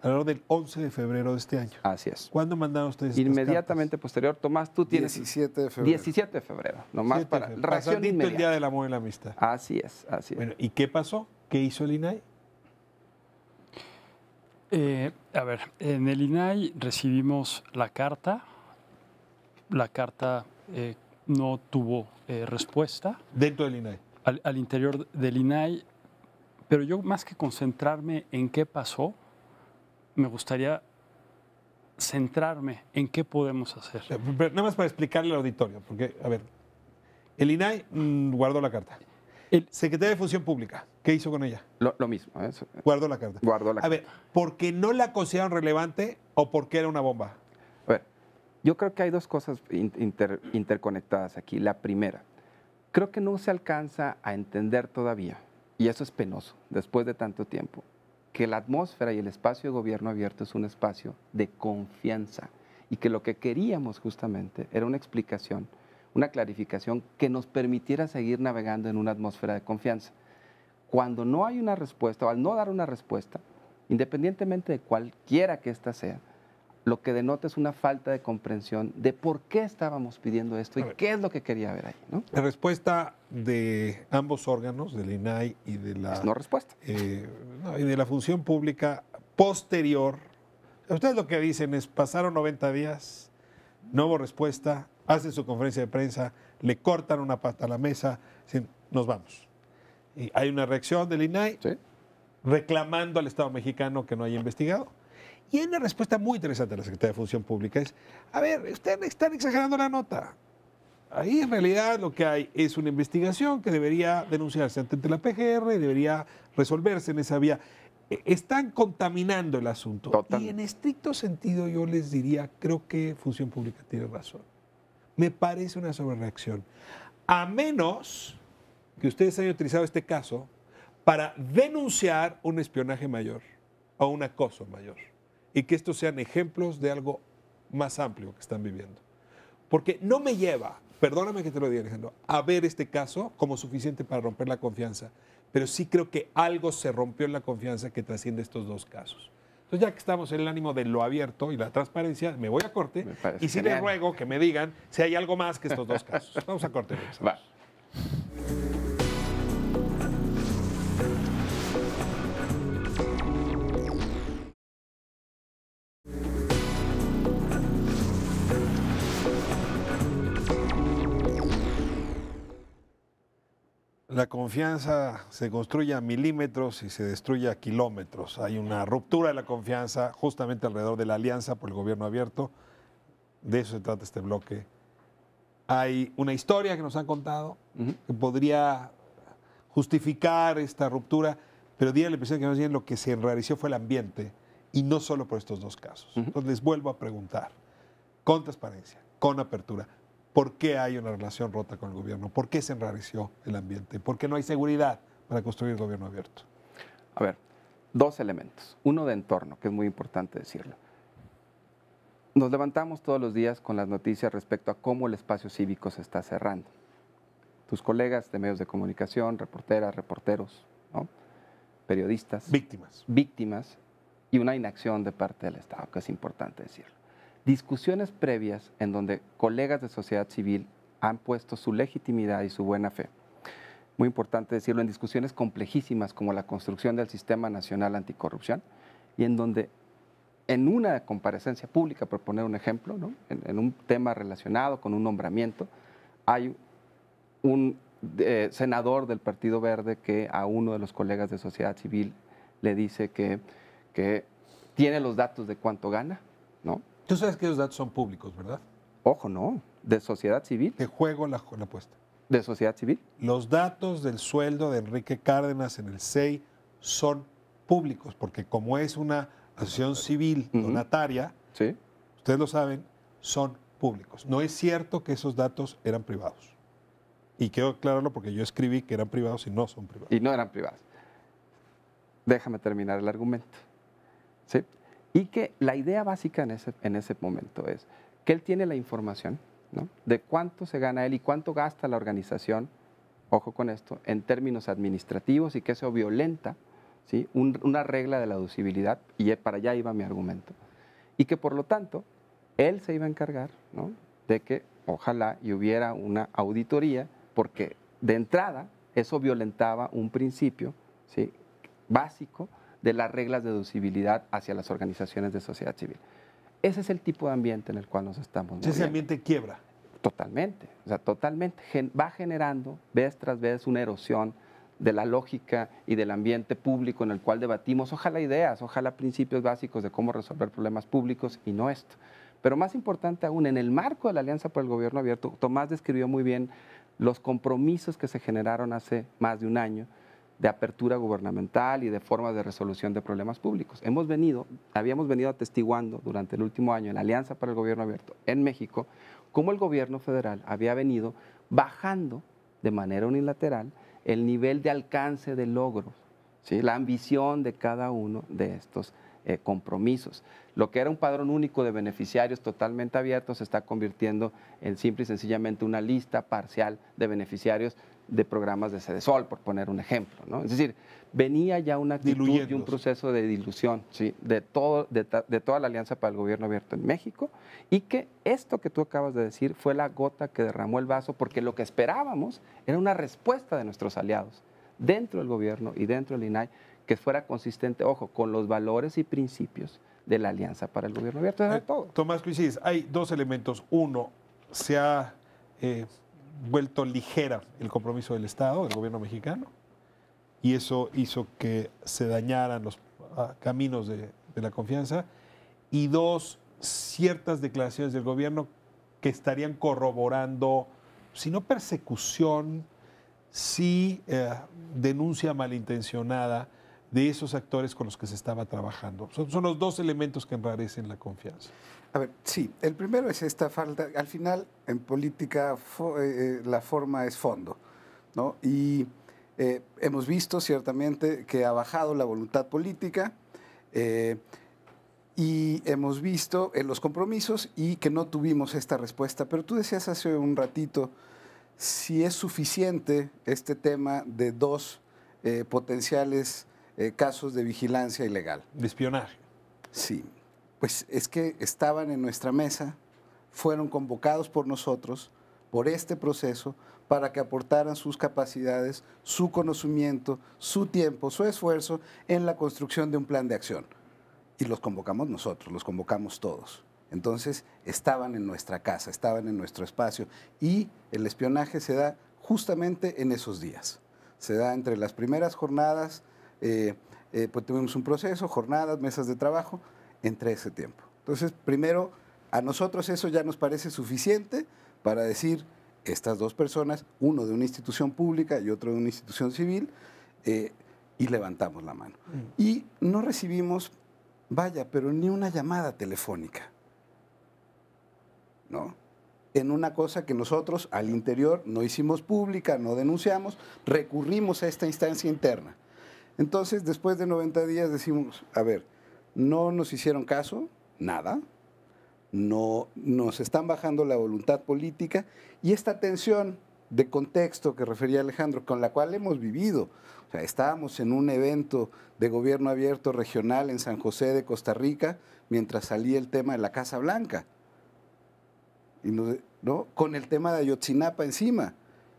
alrededor del 11 de febrero de este año. Así es. ¿Cuándo mandaron ustedes estas Inmediatamente cartas? Posterior. Tomás, tú tienes... 17 de febrero. 17 de febrero. Nomás para reacción Pasadito inmediata. el Día del Amor y la Amistad. Así es, así es. Bueno, ¿y qué pasó? ¿Qué hizo el INAI? A ver, en el INAI recibimos la carta. La carta no tuvo respuesta. Dentro del INAI. Al interior del INAI, pero yo más que concentrarme en qué pasó, me gustaría centrarme en qué podemos hacer. Pero nada más para explicarle al auditorio, porque, a ver, el INAI guardó la carta. El Secretaría de Función Pública, ¿qué hizo con ella? Lo mismo. Guardó la carta. Guardó la carta. A ver, ¿porque no la consideraron relevante o porque era una bomba? A ver, yo creo que hay dos cosas interconectadas aquí. La primera, creo que no se alcanza a entender todavía, y eso es penoso, después de tanto tiempo, que la atmósfera y el espacio de gobierno abierto es un espacio de confianza y que lo que queríamos justamente era una explicación, una clarificación que nos permitiera seguir navegando en una atmósfera de confianza. Cuando no hay una respuesta o al no dar una respuesta, independientemente de cualquiera que ésta sea, lo que denota es una falta de comprensión de por qué estábamos pidiendo esto y qué es lo que quería ver ahí, ¿no? La respuesta de ambos órganos, del INAI y de la... Es no respuesta. Y de la Función Pública posterior. Ustedes lo que dicen es, pasaron 90 días, no hubo respuesta, hacen su conferencia de prensa, le cortan una pata a la mesa, dicen, nos vamos. Y hay una reacción del INAI reclamando al Estado mexicano que no haya investigado. Y hay una respuesta muy interesante de la Secretaría de Función Pública. Es, a ver, ustedes están exagerando la nota. Ahí en realidad lo que hay es una investigación que debería denunciarse ante la PGR y debería resolverse en esa vía. Están contaminando el asunto. Total. Y en estricto sentido yo les diría, creo que Función Pública tiene razón. Me parece una sobrereacción. A menos que ustedes hayan utilizado este caso para denunciar un espionaje mayor o un acoso mayor. Y que estos sean ejemplos de algo más amplio que están viviendo. Porque no me lleva, perdóname que te lo diga, Alejandro, a ver este caso como suficiente para romper la confianza, pero sí creo que algo se rompió en la confianza que trasciende estos dos casos. Entonces, ya que estamos en el ánimo de lo abierto y la transparencia, me voy a corte y sí les ruego que me digan si hay algo más que estos dos casos. Vamos a corte. Va. la confianza se construye a milímetros y se destruye a kilómetros. Hay una ruptura de la confianza justamente alrededor de la alianza por el gobierno abierto. De eso se trata este bloque. Hay una historia que nos han contado que podría justificar esta ruptura, pero diera la impresión que más bien lo que se enrareció fue el ambiente y no solo por estos dos casos. Entonces les vuelvo a preguntar, con transparencia, con apertura, ¿por qué hay una relación rota con el gobierno? ¿Por qué se enrareció el ambiente? ¿Por qué no hay seguridad para construir el gobierno abierto? A ver, dos elementos. Uno de entorno, que es muy importante decirlo. Nos levantamos todos los días con las noticias respecto a cómo el espacio cívico se está cerrando. Tus colegas de medios de comunicación, reporteras, reporteros, ¿no? Periodistas. Víctimas y una inacción de parte del Estado, que es importante decirlo. Discusiones previas en donde colegas de sociedad civil han puesto su legitimidad y su buena fe. Muy importante decirlo, en discusiones complejísimas como la construcción del Sistema Nacional Anticorrupción y en donde en una comparecencia pública, por poner un ejemplo, ¿no? en un tema relacionado con un nombramiento, hay un senador del Partido Verde que a uno de los colegas de sociedad civil le dice que tiene los datos de cuánto gana, ¿no? Tú sabes que esos datos son públicos, ¿verdad? Ojo, no, de sociedad civil. Que juego la apuesta. ¿De sociedad civil? Los datos del sueldo de Enrique Cárdenas en el CEI son públicos, porque como es una asociación civil donataria, ¿sí? Ustedes lo saben, son públicos. No es cierto que esos datos eran privados. Y quiero aclararlo porque yo escribí que eran privados y no son privados. Y no eran privados. Déjame terminar el argumento. ¿Sí? Y que la idea básica en ese momento es que él tiene la información, ¿no? De cuánto se gana él y cuánto gasta la organización, ojo con esto, en términos administrativos y que eso violenta, ¿sí? Una regla de la deducibilidad, y para allá iba mi argumento. Y que por lo tanto, él se iba a encargar, ¿no? De que ojalá y hubiera una auditoría, porque de entrada eso violentaba un principio, ¿sí? Básico de las reglas de deducibilidad hacia las organizaciones de sociedad civil. Ese es el tipo de ambiente en el cual nos estamos moviendo. Ese ambiente quiebra. Totalmente, o sea, totalmente. Va generando vez tras vez una erosión de la lógica y del ambiente público en el cual debatimos, ojalá ideas, ojalá principios básicos de cómo resolver problemas públicos y no esto. Pero más importante aún, en el marco de la Alianza por el Gobierno Abierto, Tomás describió muy bien los compromisos que se generaron hace más de un año de apertura gubernamental y de formas de resolución de problemas públicos. Habíamos venido atestiguando durante el último año en la Alianza para el Gobierno Abierto en México, cómo el gobierno federal había venido bajando de manera unilateral el nivel de alcance de logros, ¿sí? La ambición de cada uno de estos compromisos. Lo que era un padrón único de beneficiarios totalmente abierto se está convirtiendo en simple y sencillamente una lista parcial de beneficiarios de programas de Sedesol, por poner un ejemplo, ¿no? Es decir, venía ya una actitud y un proceso de dilución, ¿sí? de toda la Alianza para el Gobierno Abierto en México, y que esto que tú acabas de decir fue la gota que derramó el vaso, porque lo que esperábamos era una respuesta de nuestros aliados dentro del gobierno y dentro del INAI que fuera consistente, ojo, con los valores y principios de la Alianza para el Gobierno Abierto. Era todo. Tomás, coincides, hay dos elementos. Uno, se ha vuelto ligera el compromiso del Estado, del gobierno mexicano, y eso hizo que se dañaran los caminos de la confianza. Y dos, ciertas declaraciones del gobierno que estarían corroborando, si no persecución, sí denuncia malintencionada de esos actores con los que se estaba trabajando. Son los dos elementos que enrarecen la confianza. A ver, sí, el primero es esta falta, al final en política la forma es fondo, ¿no? Y hemos visto ciertamente que ha bajado la voluntad política y hemos visto en los compromisos y que no tuvimos esta respuesta. Pero tú decías hace un ratito si es suficiente este tema de dos potenciales casos de vigilancia ilegal. De espionaje. Sí. Pues es que estaban en nuestra mesa, fueron convocados por nosotros, por este proceso, para que aportaran sus capacidades, su conocimiento, su tiempo, su esfuerzo en la construcción de un plan de acción. Y los convocamos nosotros, los convocamos todos. Entonces, estaban en nuestra casa, estaban en nuestro espacio. Y el espionaje se da justamente en esos días. Se da entre las primeras jornadas, pues tuvimos un proceso, jornadas, mesas de trabajo, entre ese tiempo. Entonces, primero, a nosotros eso ya nos parece suficiente para decir, estas dos personas, uno de una institución pública y otro de una institución civil, y levantamos la mano. Y no recibimos, vaya, pero ni una llamada telefónica, ¿no? En una cosa que nosotros al interior no hicimos pública, no denunciamos, recurrimos a esta instancia interna. Entonces, después de 90 días decimos, a ver, no nos hicieron caso, nada, no nos están bajando la voluntad política y esta tensión de contexto que refería Alejandro, con la cual hemos vivido. O sea, estábamos en un evento de gobierno abierto regional en San José de Costa Rica mientras salía el tema de la Casa Blanca. Y ¿no? Con el tema de Ayotzinapa encima.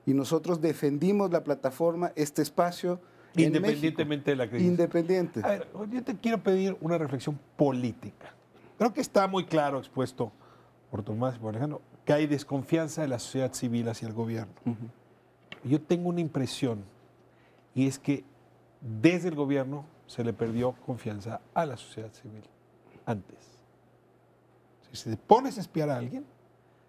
Y nosotros defendimos la plataforma, este espacio independientemente de la crisis. Independiente. A ver, yo te quiero pedir una reflexión política. Creo que está muy claro expuesto por Tomás y por Alejandro que hay desconfianza de la sociedad civil hacia el gobierno. Yo tengo una impresión y es que desde el gobierno se le perdió confianza a la sociedad civil antes. Si te pones a espiar a alguien,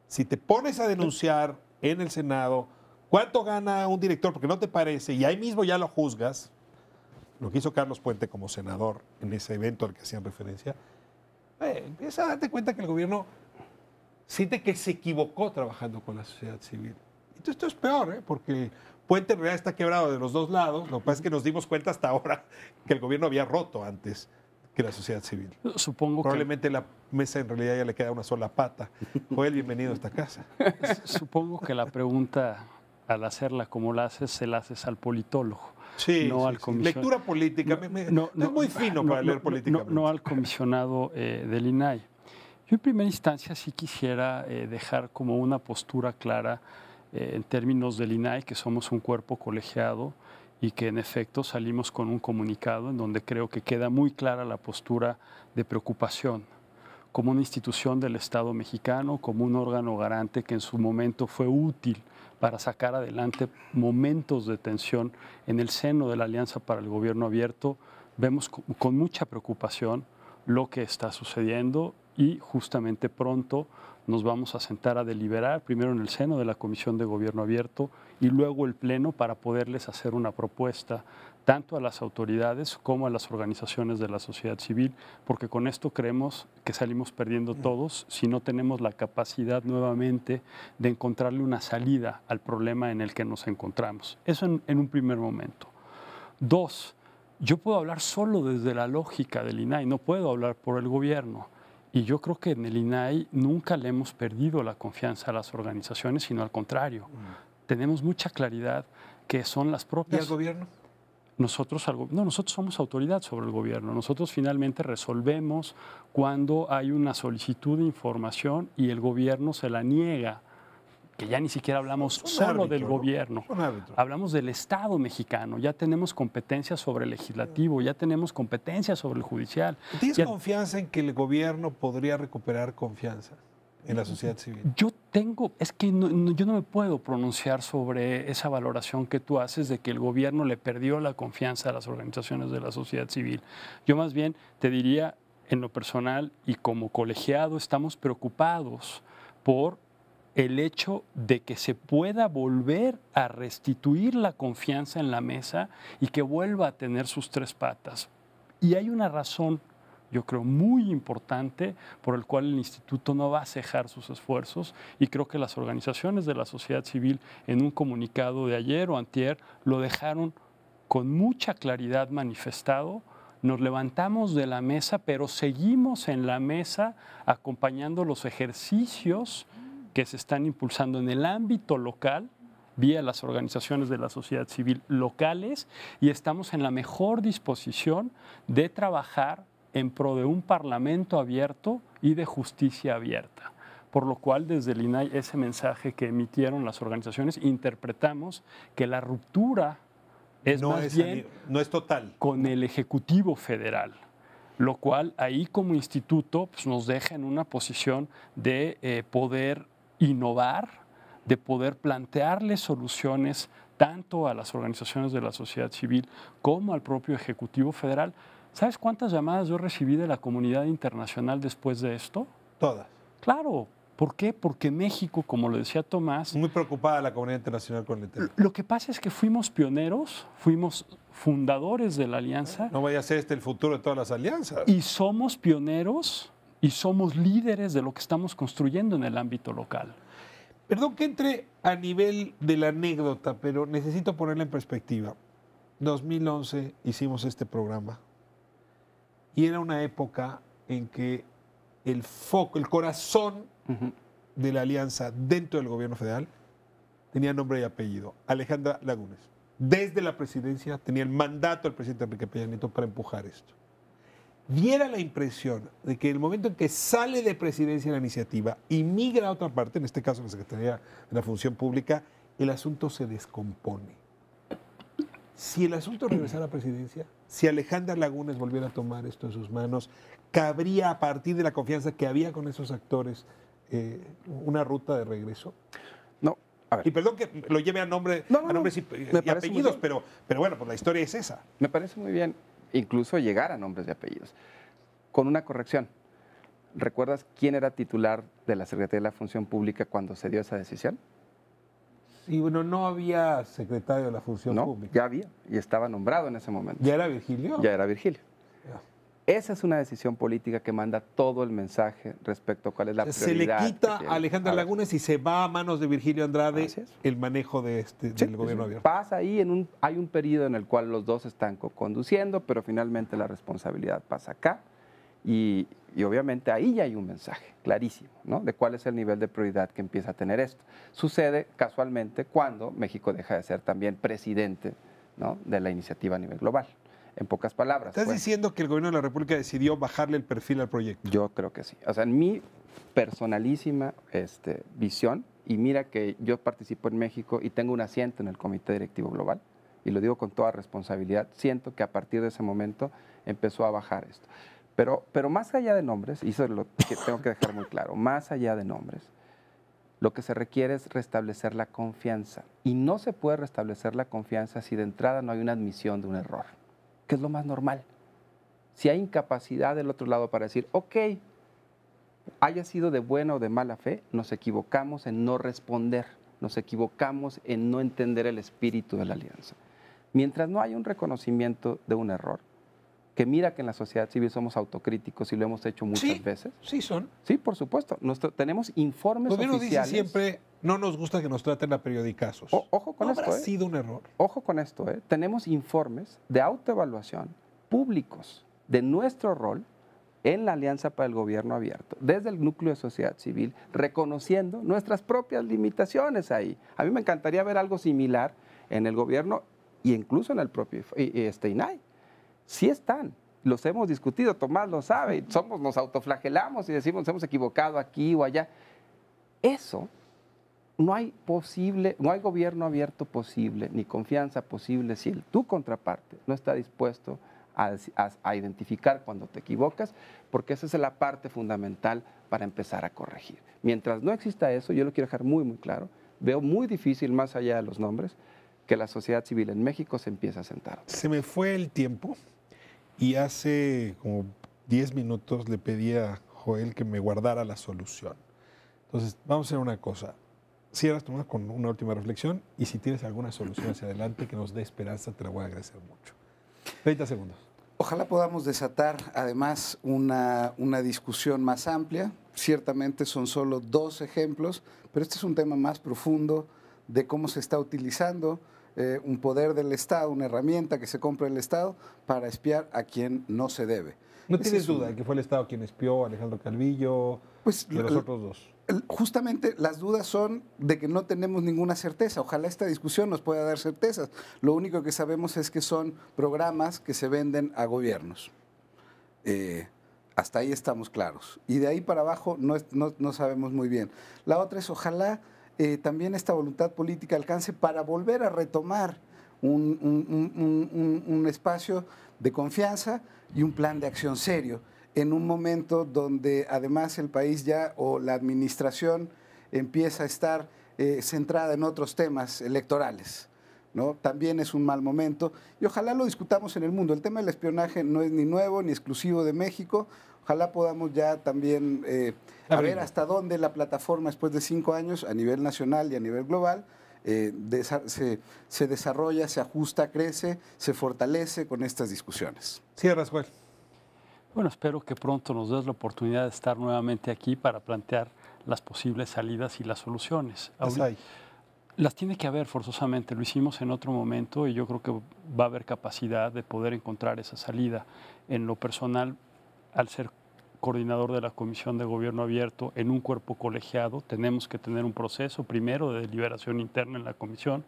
si te pones a denunciar en el Senado cuánto gana un director porque no te parece y ahí mismo ya lo juzgas, lo que hizo Carlos Puente como senador en ese evento al que hacían referencia, empieza a darte cuenta que el gobierno siente que se equivocó trabajando con la sociedad civil. Entonces esto es peor, porque Puente en realidad está quebrado de los dos lados. Lo que pasa es que nos dimos cuenta hasta ahora que el gobierno había roto antes que la sociedad civil. Supongo Probablemente la mesa en realidad ya le queda una sola pata. Joel, bienvenido a esta casa. Supongo que la pregunta, al hacerla como la haces, se la haces al politólogo. Sí, no sí, al comisionado. Lectura política. Es muy fino para leer políticamente. No al comisionado del INAI. Yo en primera instancia sí quisiera dejar como una postura clara en términos del INAI, que somos un cuerpo colegiado y que en efecto salimos con un comunicado en donde creo que queda muy clara la postura de preocupación como una institución del Estado mexicano, como un órgano garante que en su momento fue útil para sacar adelante momentos de tensión en el seno de la Alianza para el Gobierno Abierto. Vemos con mucha preocupación lo que está sucediendo y justamente pronto nos vamos a sentar a deliberar, primero en el seno de la Comisión de Gobierno Abierto y luego el Pleno para poderles hacer una propuesta tanto a las autoridades como a las organizaciones de la sociedad civil, porque con esto creemos que salimos perdiendo todos si no tenemos la capacidad nuevamente de encontrarle una salida al problema en el que nos encontramos. Eso en un primer momento. Dos, yo puedo hablar solo desde la lógica del INAI, no puedo hablar por el gobierno. Y yo creo que en el INAI nunca le hemos perdido la confianza a las organizaciones, sino al contrario. Tenemos mucha claridad que son las propias... ¿Y al gobierno? Nosotros somos autoridad sobre el gobierno. Nosotros finalmente resolvemos cuando hay una solicitud de información y el gobierno se la niega, que ya ni siquiera hablamos solo del gobierno, hablamos del Estado mexicano. Ya tenemos competencias sobre el legislativo, ya tenemos competencias sobre el judicial. ¿Tienes confianza en que el gobierno podría recuperar confianza en la sociedad civil? Es que yo no me puedo pronunciar sobre esa valoración que tú haces de que el gobierno le perdió la confianza a las organizaciones de la sociedad civil. Yo más bien te diría, en lo personal y como colegiado, estamos preocupados por el hecho de que se pueda volver a restituir la confianza en la mesa y que vuelva a tener sus tres patas. Y hay una razón, yo creo, muy importante por el cual el instituto no va a cejar sus esfuerzos y creo que las organizaciones de la sociedad civil en un comunicado de ayer o antier lo dejaron con mucha claridad manifestado. Nos levantamos de la mesa, pero seguimos en la mesa acompañando los ejercicios que se están impulsando en el ámbito local vía las organizaciones de la sociedad civil locales y estamos en la mejor disposición de trabajar en pro de un parlamento abierto y de justicia abierta. Por lo cual, desde el INAI, ese mensaje que emitieron las organizaciones, interpretamos que la ruptura no es total con el Ejecutivo Federal, lo cual ahí como instituto pues, nos deja en una posición de poder innovar, de poder plantearle soluciones tanto a las organizaciones de la sociedad civil como al propio Ejecutivo Federal. ¿Sabes cuántas llamadas yo recibí de la comunidad internacional después de esto? Todas. Claro. ¿Por qué? Porque México, como lo decía Tomás... Muy preocupada la comunidad internacional con el tema. Lo que pasa es que fuimos pioneros, fuimos fundadores de la alianza. No vaya a ser el futuro de todas las alianzas. Y somos pioneros y somos líderes de lo que estamos construyendo en el ámbito local. Perdón que entre a nivel de la anécdota, pero necesito ponerla en perspectiva. 2011 hicimos este programa y era una época en que el foco, el corazón de la alianza dentro del gobierno federal tenía nombre y apellido, Alejandra Lagunes. Desde la presidencia tenía el mandato del presidente Enrique Peña Nieto para empujar esto. Diera la impresión de que en el momento en que sale de presidencia la iniciativa y migra a otra parte, en este caso la Secretaría de la Función Pública, el asunto se descompone. Si el asunto regresara a presidencia, si Alejandra Lagunes volviera a tomar esto en sus manos, cabría a partir de la confianza que había con esos actores una ruta de regreso. No, a ver. Y perdón que lo lleve a nombres y apellidos, pero bueno, pues la historia es esa. Me parece muy bien incluso llegar a nombres y apellidos. Con una corrección. ¿Recuerdas quién era titular de la Secretaría de la Función Pública cuando se dio esa decisión? Sí, bueno, no había secretario de la Función Pública. Ya había, y estaba nombrado en ese momento. ¿Ya era Virgilio? Ya era Virgilio. Ya. Esa es una decisión política que manda todo el mensaje respecto a cuál es la prioridad. Se le quita a Alejandra Lagunes y se va a manos de Virgilio Andrade el manejo de del gobierno abierto. Pasa ahí, hay un periodo en el cual los dos están conduciendo, pero finalmente la responsabilidad pasa acá. Y obviamente ahí ya hay un mensaje clarísimo, ¿no? De cuál es el nivel de prioridad que empieza a tener esto. Sucede casualmente cuando México deja de ser también presidente, ¿no?, de la iniciativa a nivel global. En pocas palabras. ¿Estás diciendo que el gobierno de la República decidió bajarle el perfil al proyecto? Yo creo que sí. O sea, en mi personalísima visión, y mira que yo participo en México y tengo un asiento en el Comité Directivo Global, y lo digo con toda responsabilidad, siento que a partir de ese momento empezó a bajar esto. Pero más allá de nombres, y eso es lo que tengo que dejar muy claro, más allá de nombres, lo que se requiere es restablecer la confianza. Y no se puede restablecer la confianza si de entrada no hay una admisión de un error, que es lo más normal. Si hay incapacidad del otro lado para decir, ok, haya sido de buena o de mala fe, nos equivocamos en no responder, nos equivocamos en no entender el espíritu de la alianza. Mientras no haya un reconocimiento de un error, que mira que en la sociedad civil somos autocríticos y lo hemos hecho muchas veces. Sí, son. Sí, por supuesto. Tenemos informes oficiales. El gobierno dice siempre, no nos gusta que nos traten a periodicazos. Ojo con esto. ¿Habrá sido un error? Ojo con esto. Tenemos informes de autoevaluación públicos de nuestro rol en la Alianza para el Gobierno Abierto, desde el núcleo de sociedad civil, reconociendo nuestras propias limitaciones ahí. A mí me encantaría ver algo similar en el gobierno e incluso en el propio INAI. Sí están, los hemos discutido, Tomás lo sabe, nos autoflagelamos y decimos, nos hemos equivocado aquí o allá. Eso no hay gobierno abierto posible, ni confianza posible si tu contraparte no está dispuesto a identificar cuando te equivocas, porque esa es la parte fundamental para empezar a corregir. Mientras no exista eso, yo lo quiero dejar muy, muy claro, veo muy difícil, más allá de los nombres, que la sociedad civil en México se empiece a sentar. Se me fue el tiempo y hace como 10 minutos le pedí a Joel que me guardara la solución. Entonces, vamos a hacer una cosa. Cierras Tomás con una última reflexión y si tienes alguna solución hacia adelante que nos dé esperanza, te la voy a agradecer mucho. 30 segundos. Ojalá podamos desatar además una discusión más amplia. Ciertamente son solo 2 ejemplos, pero este es un tema más profundo de cómo se está utilizando un poder del Estado, una herramienta que se compra el Estado para espiar a quien no se debe. ¿No tienes duda de que fue el Estado quien espió a Alejandro Calvillo y a los otros dos? Justamente las dudas son de que no tenemos ninguna certeza. Ojalá esta discusión nos pueda dar certezas. Lo único que sabemos es que son programas que se venden a gobiernos. Hasta ahí estamos claros. Y de ahí para abajo no sabemos muy bien. La otra es ojalá también esta voluntad política alcance para volver a retomar un espacio de confianza y un plan de acción serio en un momento donde además el país ya o la administración empieza a estar centrada en otros temas electorales. ¿no? También es un mal momento y ojalá lo discutamos en el mundo. El tema del espionaje no es ni nuevo ni exclusivo de México. Ojalá podamos ya también a ver hasta dónde la plataforma, después de 5 años, a nivel nacional y a nivel global, se desarrolla, se ajusta, crece, se fortalece con estas discusiones. Cierras, Joel. Bueno, espero que pronto nos des la oportunidad de estar nuevamente aquí para plantear las posibles salidas y las soluciones. Las tiene que haber forzosamente, lo hicimos en otro momento y yo creo que va a haber capacidad de poder encontrar esa salida. En lo personal, al ser coordinador de la Comisión de Gobierno Abierto en un cuerpo colegiado, tenemos que tener un proceso primero de deliberación interna en la comisión,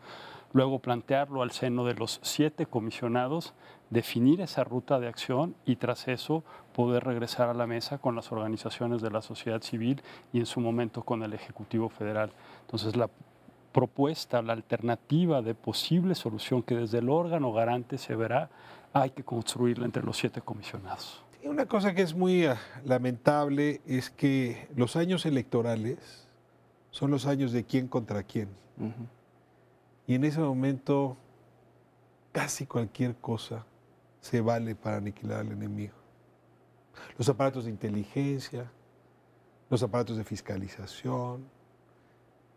luego plantearlo al seno de los 7 comisionados, definir esa ruta de acción y tras eso poder regresar a la mesa con las organizaciones de la sociedad civil y en su momento con el Ejecutivo Federal. Entonces la propuesta, la alternativa de posible solución que desde el órgano garante se verá, hay que construirla entre los 7 comisionados. Y una cosa que es muy lamentable es que los años electorales son los años de quién contra quién. Y en ese momento casi cualquier cosa se vale para aniquilar al enemigo. Los aparatos de inteligencia, los aparatos de fiscalización,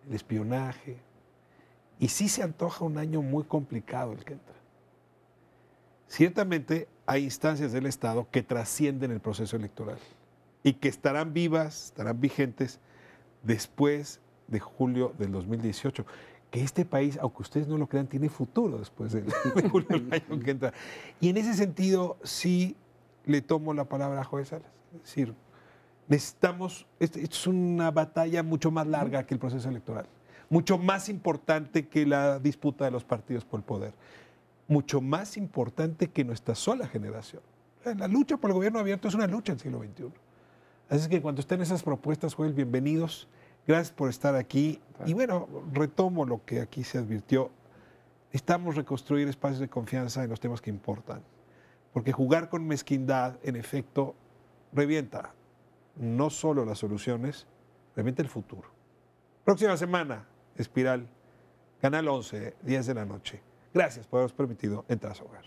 el espionaje. Y sí se antoja un año muy complicado el que entra. Ciertamente hay instancias del Estado que trascienden el proceso electoral y que estarán vivas, estarán vigentes después de julio del 2018. Que este país, aunque ustedes no lo crean, tiene futuro después de julio del año que entra. Y en ese sentido sí le tomo la palabra a Joel Salas. Es decir, necesitamos, esto es una batalla mucho más larga que el proceso electoral, mucho más importante que la disputa de los partidos por el poder, mucho más importante que nuestra sola generación. La lucha por el gobierno abierto es una lucha del siglo XXI. Así que cuando estén esas propuestas, Joel, bienvenidos. Gracias por estar aquí. Y bueno, retomo lo que aquí se advirtió. Necesitamos reconstruir espacios de confianza en los temas que importan. Porque jugar con mezquindad, en efecto, revienta no solo las soluciones, revienta el futuro. Próxima semana, Espiral, Canal 11, 10 de la noche. Gracias por habernos permitido entrar a su hogar.